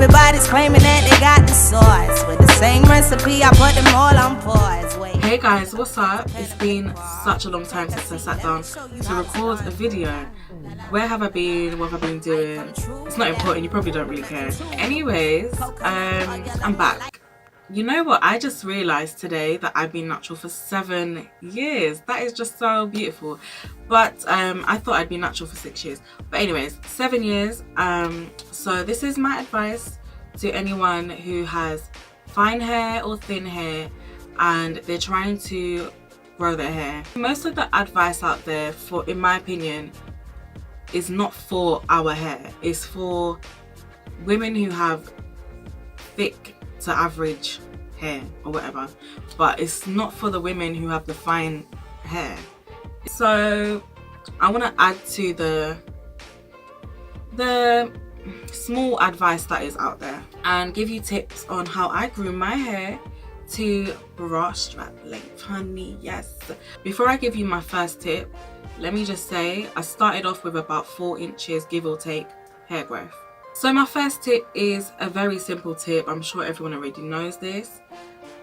Everybody's claiming that they got the sauce. With the same recipe, I put them all on pause. Wait. Hey guys, what's up? It's been such a long time since I sat down to record a video. Where have I been? What have I been doing? It's not important, you probably don't really care. Anyways, I'm back. You know what? I just realised today that I've been natural for 7 years. That is just so beautiful. But I thought I'd be natural for 6 years. But anyways, 7 years. So this is my advice to anyone who has fine hair or thin hair and they're trying to grow their hair. Most of the advice out there, in my opinion, is not for our hair. It's for women who have thick to average hair or whatever, but it's not for the women who have the fine hair. So I want to add to the small advice that is out there and give you tips on how I grew my hair to bra strap length, honey. Yes. Before I give you my first tip, let me just say I started off with about 4 inches, give or take, hair growth. So my first tip is a very simple tip. I'm sure everyone already knows this.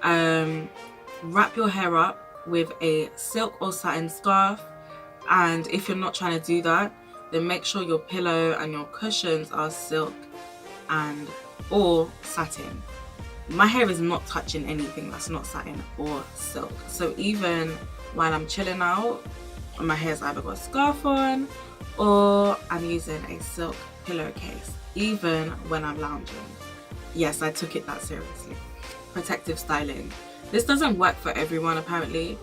Wrap your hair up with a silk or satin scarf, and if you're not trying to do that, then make sure your pillow and your cushions are silk and or satin. My hair is not touching anything that's not satin or silk. So even while I'm chilling out, my hair's either got a scarf on or I'm using a silk pillowcase, even when I'm lounging. Yes, I took it that seriously. Protective styling. This doesn't work for everyone apparently,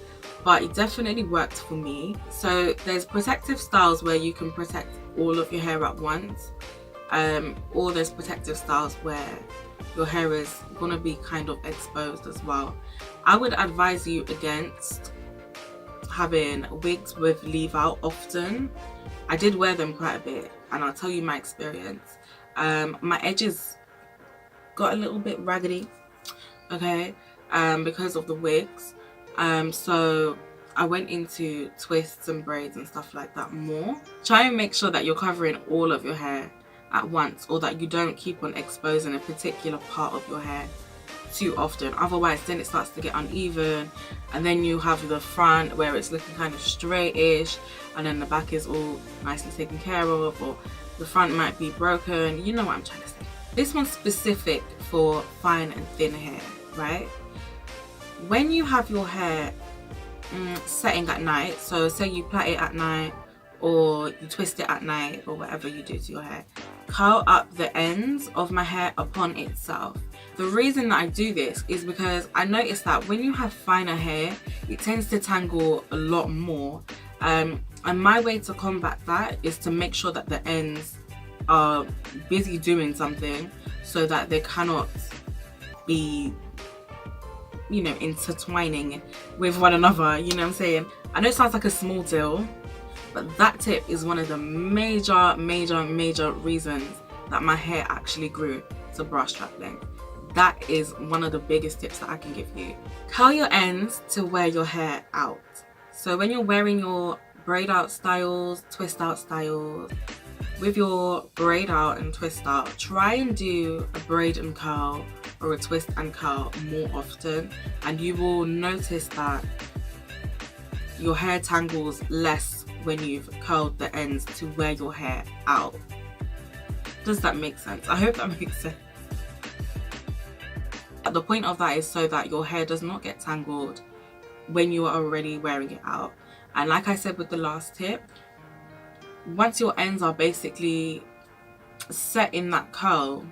but it definitely worked for me. So there's protective styles where you can protect all of your hair at once, or there's protective styles where your hair is gonna be kind of exposed as well. I would advise you against having wigs with leave out often. I did wear them quite a bit and I'll tell you my experience. My edges got a little bit raggedy, okay, because of the wigs. So I went into twists and braids and stuff like that more. Try and make sure that you're covering all of your hair at once, or that you don't keep on exposing a particular part of your hair too often. Otherwise then it starts to get uneven, and then you have the front where it's looking kind of straightish and then the back is all nicely taken care of, or the front might be broken. You know what I'm trying to say. This one's specific for fine and thin hair, right? When you have your hair setting at night, so say you plait it at night or you twist it at night or whatever you do to your hair, curl up the ends of my hair upon itself. The reason that I do this is because I noticed that when you have finer hair, it tends to tangle a lot more. And my way to combat that is to make sure that the ends are busy doing something so that they cannot be, you know, intertwining with one another, you know what I'm saying? I know it sounds like a small deal, but that tip is one of the major reasons that my hair actually grew to bra strap length. That is one of the biggest tips that I can give you. Curl your ends to wear your hair out. So when you're wearing your braid out styles, twist out styles, with your braid out and twist out, try and do a braid and curl or a twist and curl more often, and you will notice that your hair tangles less when you've curled the ends to wear your hair out. Does that make sense? I hope that makes sense. The point of that is so that your hair does not get tangled when you are already wearing it out. And like I said with the last tip, once your ends are basically set in that curl,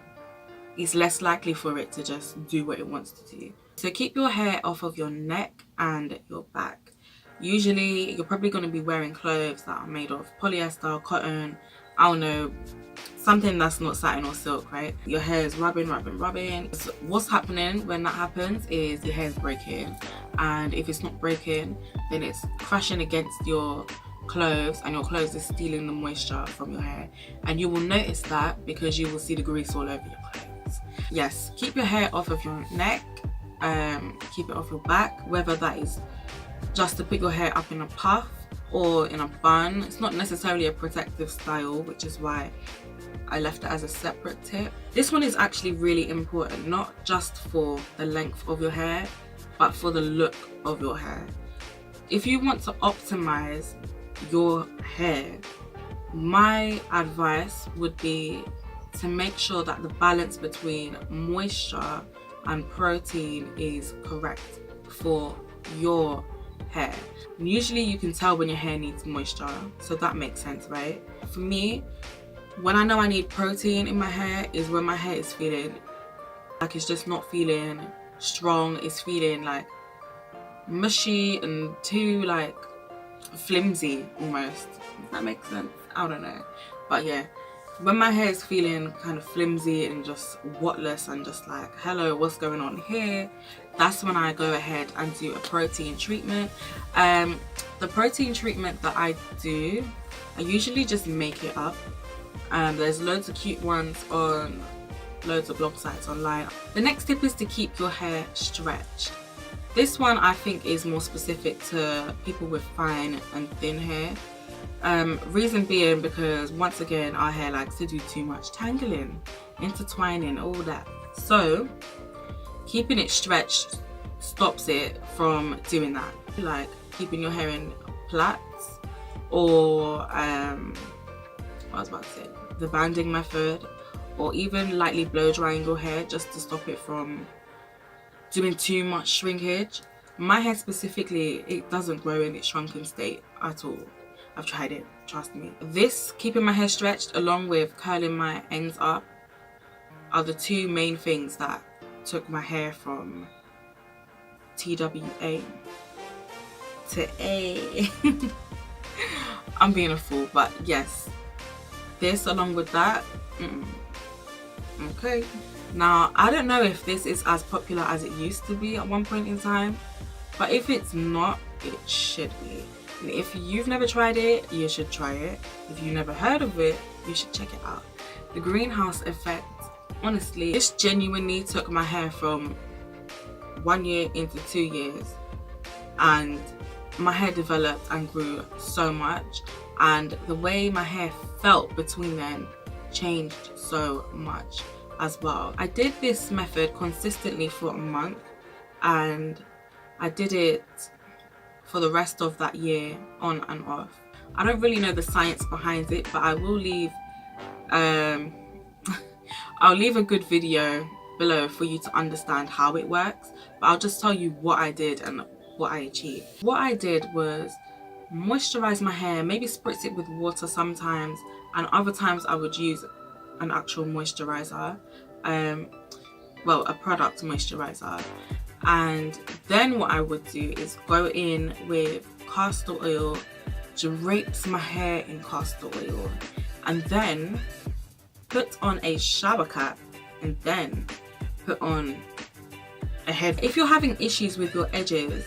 it's less likely for it to just do what it wants to do. So keep your hair off of your neck and your back. Usually you're probably going to be wearing clothes that are made of polyester, cotton, I don't know, something that's not satin or silk, right? Your hair is rubbing. So what's happening when that happens is your hair is breaking, and if it's not breaking, then it's crashing against your clothes, and your clothes is stealing the moisture from your hair, and you will notice that because you will see the grease all over your clothes. Yes, keep your hair off of your neck, keep it off your back, whether that is just to put your hair up in a puff or in a bun. It's not necessarily a protective style, which is why I left it as a separate tip. This one is actually really important, not just for the length of your hair, but for the look of your hair. If you want to optimize your hair, my advice would be to make sure that the balance between moisture and protein is correct for your hair. And usually you can tell when your hair needs moisture, so that makes sense, right? For me, when I know I need protein in my hair is when my hair is feeling like it's just not feeling strong, it's feeling like mushy and too like flimsy almost. Does that make sense? I don't know, but yeah, when my hair is feeling kind of flimsy and just watless and just like, hello, what's going on here, that's when I go ahead and do a protein treatment. The protein treatment that I do, I usually just make it up. There's loads of cute ones on loads of blog sites online. The next tip is to keep your hair stretched. This one I think is more specific to people with fine and thin hair. Reason being because once again our hair likes to do too much tangling, intertwining, all that. So keeping it stretched stops it from doing that. Like keeping your hair in plaits, or what I was about to say, the banding method, or even lightly blow drying your hair just to stop it from doing too much shrinkage. My hair specifically, it doesn't grow in its shrunken state at all. I've tried it, trust me. This, keeping my hair stretched along with curling my ends up, are the two main things that took my hair from TWA to A. I'm being a fool, but yes, this along with that, okay. Now, I don't know if this is as popular as it used to be at one point in time, but if it's not, it should be. And if you've never tried it, you should try it. If you've never heard of it, you should check it out. The greenhouse effect, honestly, this genuinely took my hair from 1 year into 2 years, and my hair developed and grew so much, and the way my hair felt between then changed so much as well. I did this method consistently for a month, and I did it for the rest of that year, on and off. I don't really know the science behind it, but I will leave I'll leave a good video below for you to understand how it works, but I'll just tell you what I did and what I achieved. What I did was moisturize my hair, maybe spritz it with water sometimes, and other times I would use an actual moisturizer, well, a product moisturizer. And then what I would do is go in with castor oil, drapes my hair in castor oil, and then put on a shower cap, and then put on a head. If you're having issues with your edges,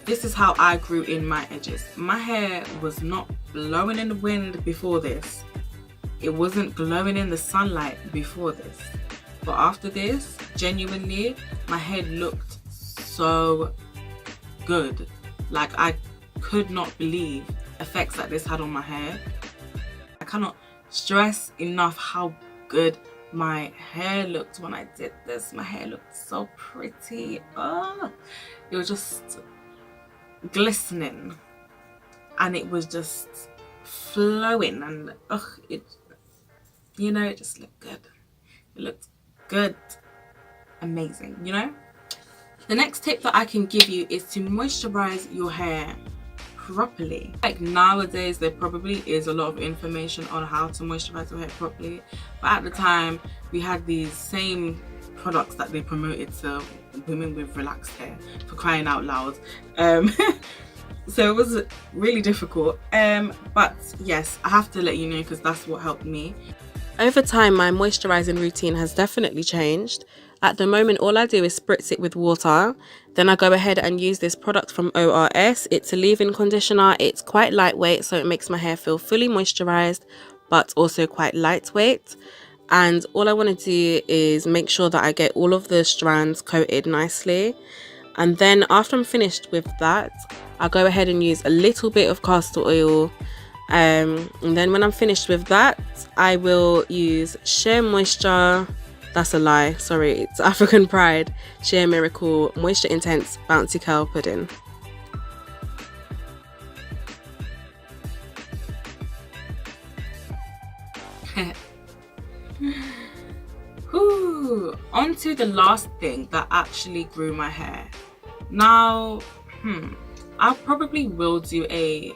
this is how I grew in my edges. My hair was not blowing in the wind before this. It wasn't glowing in the sunlight before this. But after this, genuinely, my head looked so good. Like, I could not believe effects that this had on my hair. I cannot stress enough how good my hair looked when I did this. My hair looked so pretty. Oh, it was just glistening, and it was just flowing, and it, you know, it just looked good. It looked good, amazing, you know. The next tip that I can give you is to moisturize your hair properly. Like nowadays there probably is a lot of information on how to moisturize your hair properly, but at the time we had these same products that they promoted to women with relaxed hair, for crying out loud. So it was really difficult, but yes, I have to let you know because that's what helped me. Over time, my moisturizing routine has definitely changed. At the moment, all I do is spritz it with water. Then I go ahead and use this product from ORS. It's a leave-in conditioner. It's quite lightweight, so it makes my hair feel fully moisturized, but also quite lightweight. And all I want to do is make sure that I get all of the strands coated nicely. And then after I'm finished with that, I'll go ahead and use a little bit of castor oil And then when I'm finished with that, I will use Sheer Moisture, that's a lie, sorry, it's African Pride Sheer Miracle Moisture Intense Bouncy Curl Pudding. On to the last thing that actually grew my hair. Now, I probably will do a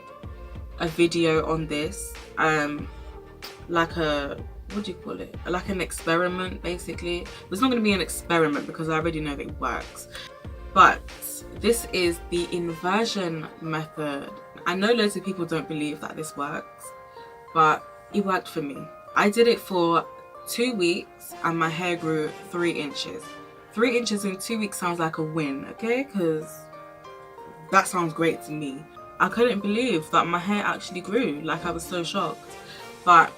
video on this, like a, what do you call it, like an experiment basically. It's not going to be an experiment because I already know that it works, but this is the inversion method. I know loads of people don't believe that this works, but it worked for me. I did it for 2 weeks and my hair grew 3 inches. 3 inches in 2 weeks sounds like a win, okay? Because that sounds great to me. I couldn't believe that my hair actually grew. Like, I was so shocked. But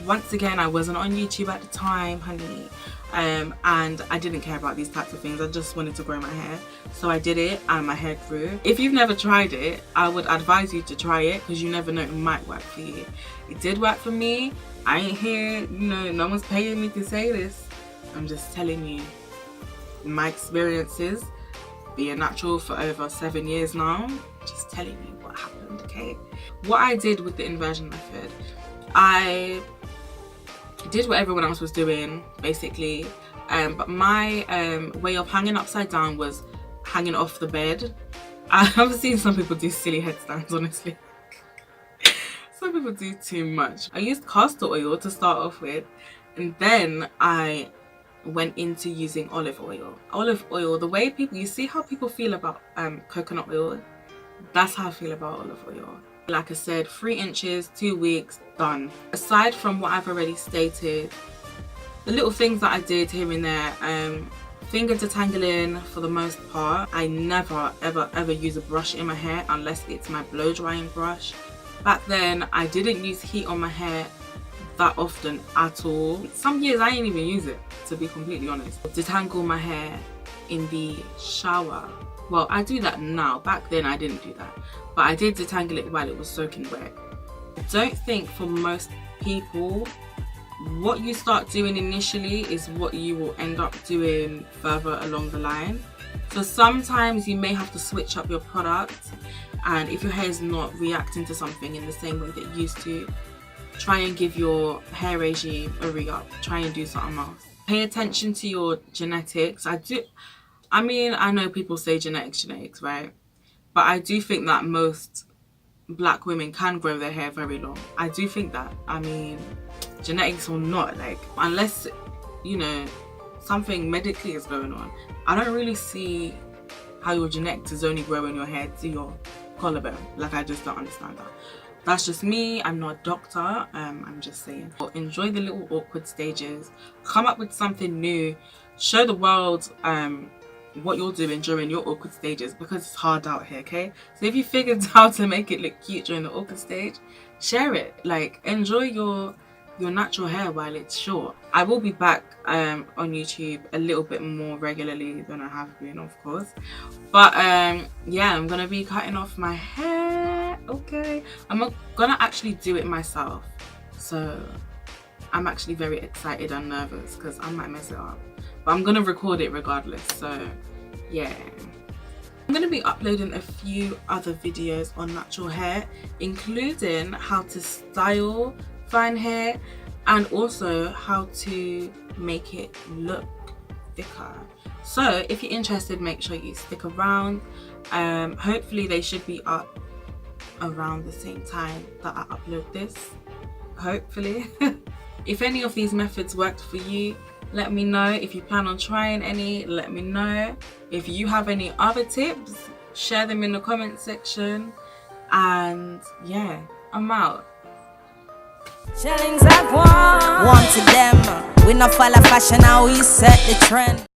once again, I wasn't on YouTube at the time, honey, and I didn't care about these types of things. I just wanted to grow my hair, so I did it and my hair grew. If you've never tried it, I would advise you to try it because you never know, it might work for you. It did work for me. I ain't here, you know, no one's paying me to say this. I'm just telling you my experiences, being natural for over 7 years now, just telling you what happened, okay? What I did with the inversion method, I did what everyone else was doing basically, but my way of hanging upside down was hanging off the bed. I've seen some people do silly headstands, honestly. Some people do too much. I used castor oil to start off with, and then I went into using olive oil. Olive oil, the way people, you see how people feel about coconut oil? That's how I feel about olive oil. Like I said, 3 inches, 2 weeks, done. Aside from what I've already stated, the little things that I did here and there, finger detangling for the most part. I never ever use a brush in my hair unless it's my blow drying brush. Back then, I didn't use heat on my hair that often at all. Some years I didn't even use it, to be completely honest. Detangle my hair in the shower. Well, I do that now. Back then I didn't do that, but I did detangle it while it was soaking wet. I don't think for most people, what you start doing initially is what you will end up doing further along the line. So sometimes you may have to switch up your product, and if your hair is not reacting to something in the same way that it used to, try and give your hair regime a re-up. Try and do something else. Pay attention to your genetics. I mean, I know people say genetics, right? But I do think that most black women can grow their hair very long. I do think that. I mean, genetics or not, like, unless, you know, something medically is going on, I don't really see how your genetics is only growing your hair to your collarbone. Like, I just don't understand that. That's just me. I'm not a doctor. I'm just saying. Enjoy the little awkward stages. Come up with something new. Show the world what you're doing during your awkward stages, because it's hard out here, okay? So if you figured out how to make it look cute during the awkward stage, share it. Like, enjoy your natural hair while it's short. I will be back on YouTube a little bit more regularly than I have been, of course. But yeah, I'm gonna be cutting off my hair, okay? I'm gonna actually do it myself. So I'm actually very excited and nervous because I might mess it up. But I'm gonna record it regardless, so yeah. I'm gonna be uploading a few other videos on natural hair, including how to style fine hair and also how to make it look thicker. So if you're interested, make sure you stick around. Hopefully they should be up around the same time that I upload this, hopefully. If any of these methods worked for you, let me know. If you plan on trying any, let me know. If you have any other tips, share them in the comment section. And yeah, I'm out. Shillings at one to them. We not follow fashion, now we set the trend.